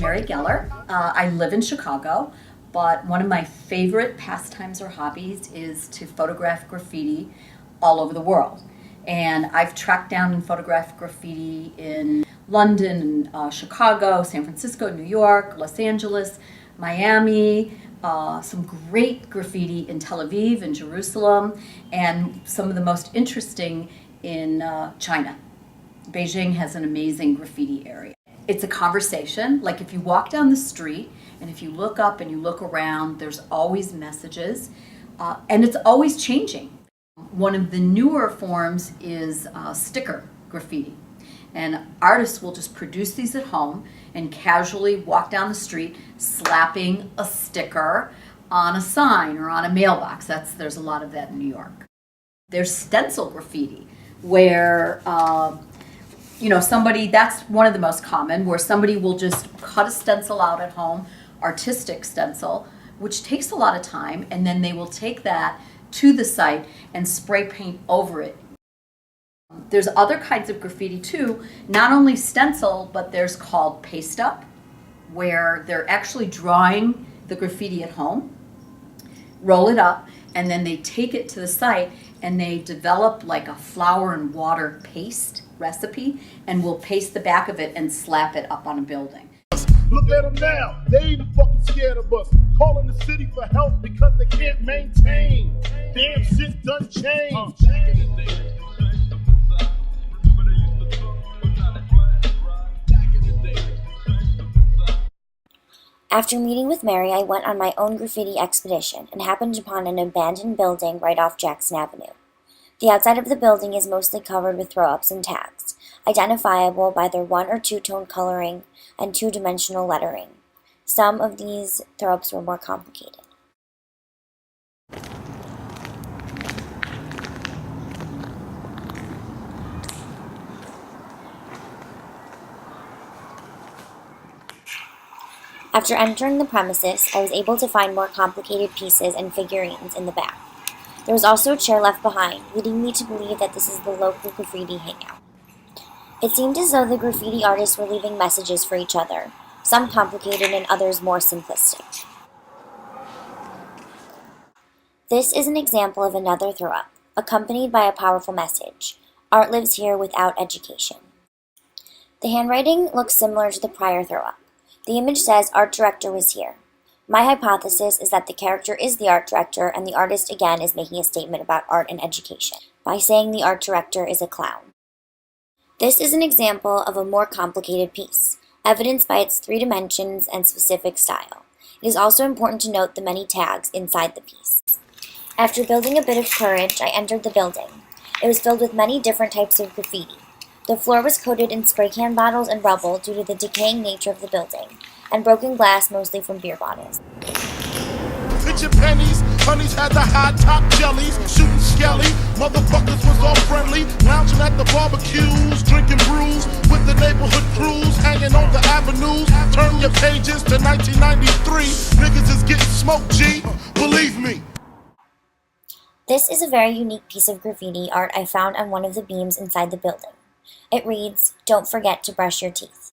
Mary Geller. I live in Chicago, but one of my favorite pastimes or hobbies is to photograph graffiti all over the world. And I've tracked down and photographed graffiti in London, Chicago, San Francisco, New York, Los Angeles, Miami, some great graffiti in Tel Aviv and Jerusalem, and some of the most interesting in China. Beijing has an amazing graffiti area. It's a conversation. Like if you walk down the street and if you look up and you look around, there's always messages, and it's always changing. One of the newer forms is sticker graffiti. And artists will just produce these at home and casually walk down the street slapping a sticker on a sign or on a mailbox. There's a lot of that in New York. There's stencil graffiti where somebody, that's one of the most common, where somebody will just cut a stencil out at home, artistic stencil, which takes a lot of time, and then they will take that to the site and spray paint over it. There's other kinds of graffiti too, not only stencil, but there's called paste up, where they're actually drawing the graffiti at home, roll it up, and then they take it to the site and they develop like a flour and water paste recipe, and will paste the back of it and slap it up on a building. Look at them now, they even fucking scared of us. Calling the city for help because they can't maintain. Damn shit done changed. After meeting with Mary, I went on my own graffiti expedition and happened upon an abandoned building right off Jackson Avenue. The outside of the building is mostly covered with throw-ups and tags, identifiable by their 1 or 2 tone coloring and 2-dimensional lettering. Some of these throw-ups were more complicated. After entering the premises, I was able to find more complicated pieces and figurines in the back. There was also a chair left behind, leading me to believe that this is the local graffiti hangout. It seemed as though the graffiti artists were leaving messages for each other, some complicated and others more simplistic. This is an example of another throw-up, accompanied by a powerful message: art lives here without education. The handwriting looks similar to the prior throw-up. The image says, "Art director was here." My hypothesis is that the character is the art director, and the artist again is making a statement about art and education by saying the art director is a clown. This is an example of a more complicated piece, evidenced by its 3 dimensions and specific style. It is also important to note the many tags inside the piece. After building a bit of courage, I entered the building. It was filled with many different types of graffiti. The floor was coated in spray can bottles and rubble due to the decaying nature of the building, and broken glass mostly from beer bottles. Pitching pennies, honeys had the high top jellies, shooting skelly, motherfuckers was all friendly, lounging at the barbecues, drinking brews with the neighborhood crews, hanging on the avenues. Turn your pages to 1993, niggas is getting smoked, G, believe me. This is a very unique piece of graffiti art I found on one of the beams inside the building. It reads, "Don't forget to brush your teeth."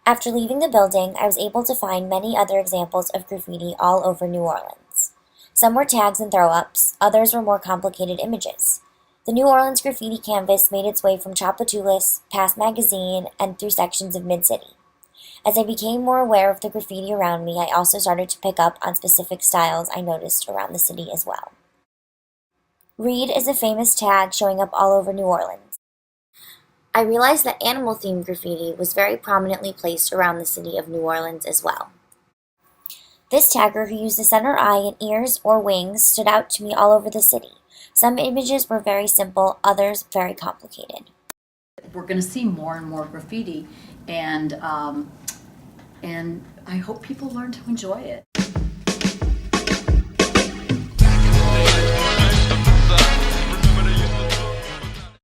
After leaving the building, I was able to find many other examples of graffiti all over New Orleans. Some were tags and throw-ups, others were more complicated images. The New Orleans graffiti canvas made its way from Tchoupitoulas, past Magazine, and through sections of Mid-City. As I became more aware of the graffiti around me, I also started to pick up on specific styles I noticed around the city as well. Read is a famous tag showing up all over New Orleans. I realized that animal-themed graffiti was very prominently placed around the city of New Orleans as well. This tagger, who used the center eye and ears or wings, stood out to me all over the city. Some images were very simple, others very complicated. We're going to see more and more graffiti, and I hope people learn to enjoy it.